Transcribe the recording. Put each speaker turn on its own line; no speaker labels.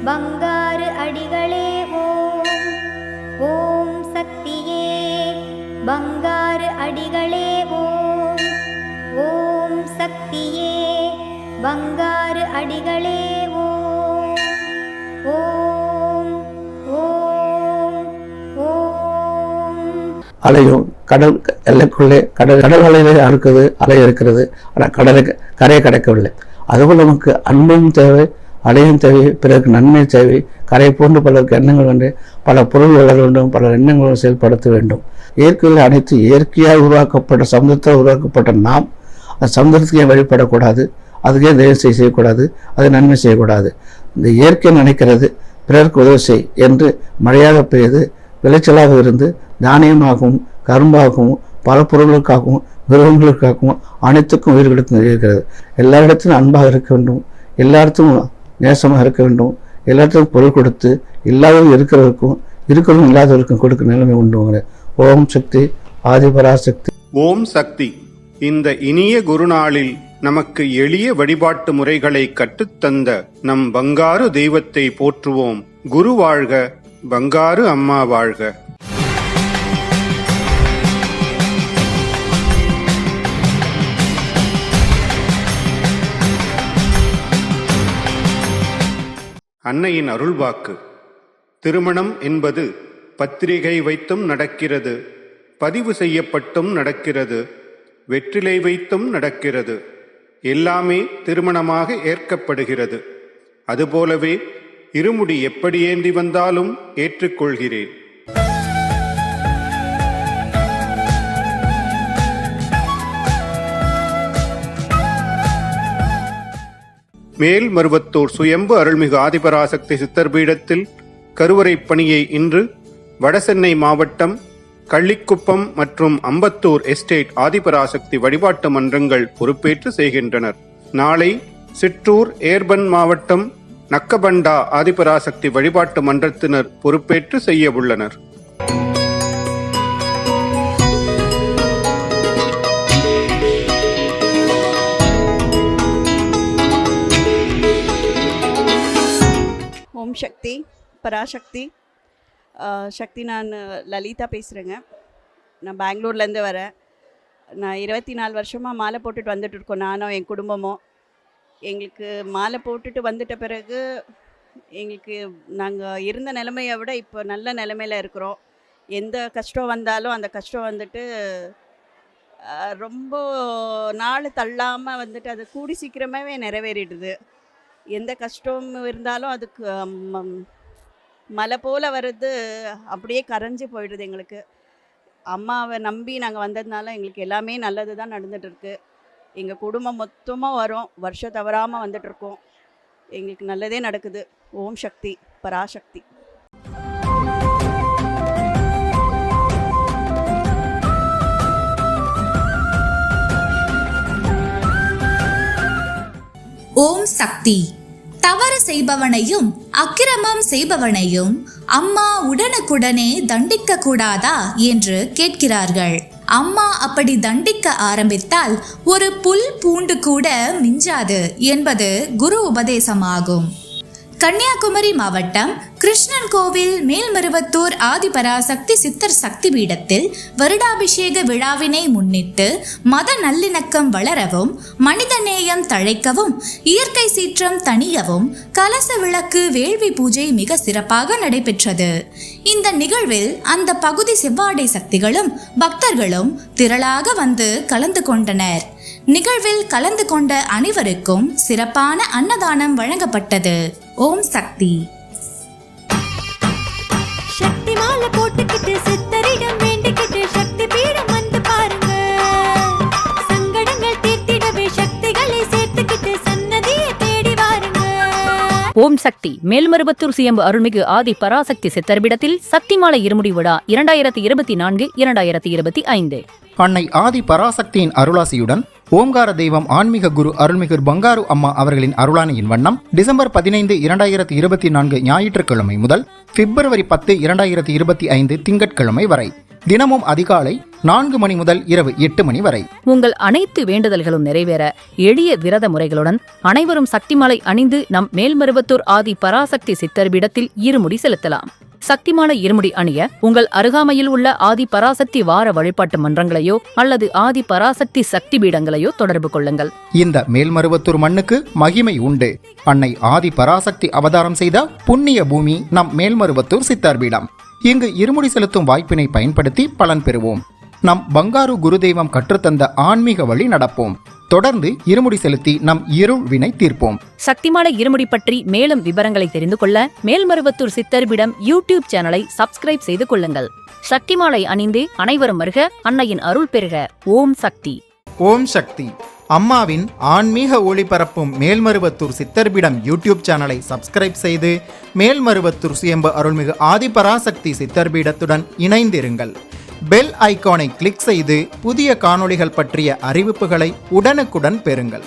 பங்காரு அடிகளே ஓம். ஓம் சக்தியே பங்காரு அடிகளே ஓம். ஓம் சக்தியே பங்காரு அடிகளே ஓம். ஓம் ஓம் ஓம்.
அலையும் கடல் எல்லைக்குள்ளே கடல் அலையிலே இருக்குது, அலை இருக்கிறது, ஆனால் கரையை கடக்கவில்லை. அதுபோல் நமக்கு அன்பும் தேவை, அலையும் தேவை, பிறருக்கு நன்மை தேவை. கரை போன்று பலருக்கு எண்ணங்கள் வேண்டும், பல பொருள் வளர வேண்டும், பல எண்ணங்களும் செயல்படுத்த வேண்டும். இயற்கையில் அனைத்து இயற்கையாக உருவாக்கப்பட்ட சமுதிரத்தால் உருவாக்கப்பட்ட நாம் அந்த சமுதிரத்துக்கு ஏன் வழிபடக்கூடாது? அதுக்கே தயவு செய்யக்கூடாது, அது நன்மை செய்யக்கூடாது. இந்த இயற்கை நினைக்கிறது பிறருக்கு உதவி செய் என்று மழையாக பெய்து விளைச்சலாக இருந்து தானியமாகவும் கரும்பாகவும் பல பொருட்களுக்காகவும் மிருகங்களுக்காகவும் அனைத்துக்கும் உயிர்களுக்கும் இருக்கிறது. எல்லா இடத்திலும் அன்பாக இருக்க வேண்டும், எல்லா இடத்தும் நேசமாக இருக்க வேண்டும், எல்லாத்துக்கும் பொருள் கொடுத்து இல்லாதவங்க இருக்கிறவருக்கும் இருக்கிறவங்க இல்லாதவருக்கும் கொடுக்க நிலைமை உண்டு. ஓம் சக்தி ஆதிபராசக்தி.
ஓம் சக்தி. இந்த இனிய குருநாளில் நமக்கு எளிய வழிபாட்டு முறைகளை கற்றுத்தந்த நம் பங்காரு தெய்வத்தை போற்றுவோம். குரு வாழ்க, பங்காரு அம்மா வாழ்க. அன்னையின் அருள்வாக்கு. திருமணம் என்பது பத்திரிகை வைத்தும் நடக்கிறது, பதிவு செய்யப்பட்டும் நடக்கிறது, வெற்றிலை வைத்தும் நடக்கிறது. எல்லாமே திருமணமாக ஏற்கப்படுகிறது. அதுபோலவே இருமுடி எப்படி ஏந்தி வந்தாலும் ஏற்றுக்கொள்கிறேன். மேல்மருவத்தூர் சுயம்பு அருள்மிகு ஆதிபராசக்தி சித்தர் பீடத்தில் கருவறை பணியை இன்று வடசென்னை மாவட்டம் கள்ளிக்குப்பம் மற்றும் அம்பத்தூர் எஸ்டேட் ஆதிபராசக்தி வழிபாட்டு மன்றங்கள் பொறுப்பேற்று செய்கின்றனர். நாளை சிற்றூர் ஏர்பன் மாவட்டம் நக்கபண்டா ஆதிபராசக்தி வழிபாட்டு மன்றத்தினர் பொறுப்பேற்று செய்ய உள்ளனர்.
ஓம் சக்தி பராசக்தி. சக்தி, நான் லலிதா பேசுகிறேங்க. நான் பெங்களூர்லேருந்து வரேன். நான் 24 வருஷமாக மாலை போட்டுட்டு வந்துட்டு இருக்கோம், நானும் என் குடும்பமும். எங்களுக்கு மாலை போட்டுட்டு வந்துட்ட பிறகு எங்களுக்கு நாங்கள் இருந்த நிலைமையை விட இப்போ நல்ல நிலைமையில் இருக்கிறோம். எந்த கஷ்டம் வந்தாலும் அந்த கஷ்டம் வந்துட்டு ரொம்ப நாள் தள்ளாமல் வந்துட்டு அது கூடி சீக்கிரமாகவே நிறைவேறிடுது. எந்த கஷ்டம் இருந்தாலும் அதுக்கு மலை போல் வருது, அப்படியே கரைஞ்சி போயிடுது. எங்களுக்கு அம்மாவை நம்பி நாங்கள் வந்ததுனால எங்களுக்கு எல்லாமே நல்லது தான் நடந்துகிட்ருக்கு. எங்கள் குடும்பம் மொத்தமாக வரும், வருஷம் தவறாமல் வந்துட்டுருக்கோம். எங்களுக்கு நல்லதே நடக்குது. ஓம் சக்தி பராசக்தி.
ஓம் சக்தி. தவறு செய்பவனையும் அக்கிரமம் செய்பவனையும் அம்மா உடனுக்குடனே தண்டிக்க கூடாதா என்று கேட்கிறார்கள். அம்மா அப்படி தண்டிக்க ஆரம்பித்தால் ஒரு புல் பூண்டு கூட மிஞ்சாது என்பது குரு உபதேசமாகும். கன்னியாகுமரி மாவட்டம் கிருஷ்ணன் கோவில் மேல்மருவத்தூர் ஆதிபராசக்தி சித்தர் சக்தி பீடத்தில் வருடாபிஷேக விழாவினை முன்னிட்டு மத நல்லிணக்கம் வளரவும், மனித நேயம் தழைக்கவும், இயற்கை சீற்றம் தணியவும் கலச விளக்கு வேள்வி பூஜை மிக சிறப்பாக நடைபெற்றது. இந்த நிகழ்வில் அந்த பகுதி செவ்வாடை சக்திகளும் பக்தர்களும் திரளாக வந்து கலந்து கொண்டனர். நிகழ்வில் கலந்து கொண்ட அனைவருக்கும் சிறப்பான அன்னதானம் வழங்கப்பட்டது. ஓம் சக்தி.
சக்தி மாலை போட்டுக்கிட்டு சித்தரிடம் வேண்டிக்கிட்டு சக்தி பீடம் வந்து பாருங்க. சங்கடங்கள் தீர்த்திடவே சக்திகளை சேர்த்துக்கிட்டு சன்னதியை தேடி வாருங்க.
ஓம் சக்தி. மேல்மருவத்தூர் சுயம்பு அருள்மிகு ஆதி பராசக்தி சித்தர்பிடத்தில் சக்தி மாலை இருமுடி விழா 2024-2025.
அன்னை ஆதி பராசக்தியின் அருளாசியுடன் ஓம்கார தெய்வம் ஆன்மீக குரு அருள்மிகு பங்காரு அம்மா அவர்களின் அருளானையின் வண்ணம் டிசம்பர் 15, 2024 ஞாயிற்றுக்கிழமை முதல் பிப்ரவரி 10, 2025 திங்கட்கிழமை வரை தினமும் அதிகாலை 4 மணி முதல் இரவு 8 மணி வரை.
உங்கள் அனைத்து வேண்டுதல்களும் நிறைவேற எளிய விரத முறைகளுடன் அனைவரும் சக்திமாலை அணிந்து நம் மேல்மருவத்தூர் ஆதி பராசக்தி சித்தர் பீடத்தில் இருமுடி செலுத்தலாம். சக்திமாலை இருமுடி அணிய உங்கள் அருகாமையில் உள்ள ஆதி பராசக்தி வார வழிபாட்டு மன்றங்களையோ அல்லது ஆதி பராசக்தி சக்தி பீடங்களையோ தொடர்பு கொள்ளுங்கள்.
இந்த மேல்மருவத்தூர் மண்ணுக்கு மகிமை உண்டு. அன்னை ஆதி பராசக்தி அவதாரம் செய்த புண்ணிய பூமி நம் மேல்மருவத்தூர் சித்தர் பீடம். இங்கு இருமுடி செலுத்தும் வாய்ப்பினை பயன்படுத்தி பலன் பெறுவோம். நம் பங்காரு குருதெய்வம் கற்றுத்தந்த ஆன்மீக வழி நடப்போம். தொடர்ந்து இருமுடி செலுத்தி நம் இருள் வினை தீர்ப்போம்.
சக்திமாலை இருமுடி பற்றி மேலும் விவரங்களை தெரிந்து கொள்ள மேல்மருவத்தூர் சித்தர்பிடம் யூடியூப் சேனலை சப்ஸ்கிரைப் செய்து கொள்ளுங்கள். சக்திமாலை அணிந்து அனைவரும் வருக, அன்னையின் அருள் பெறுக. ஓம் சக்தி.
ஓம் சக்தி. அம்மாவின் ஆன்மீக ஒளிபரப்பும் மேல்மருவத்தூர் சித்தர்பீடம் யூடியூப் சேனலை சப்ஸ்கிரைப் செய்து மேல்மருவத்தூர் சுயம்பு அருள்மிகு ஆதிபராசக்தி சித்தர்பீடத்துடன் இணைந்திருங்கள். பெல் ஐகானை கிளிக் செய்து புதிய காணொளிகள் பற்றிய அறிவிப்புகளை உடனுக்குடன் பெறுங்கள்.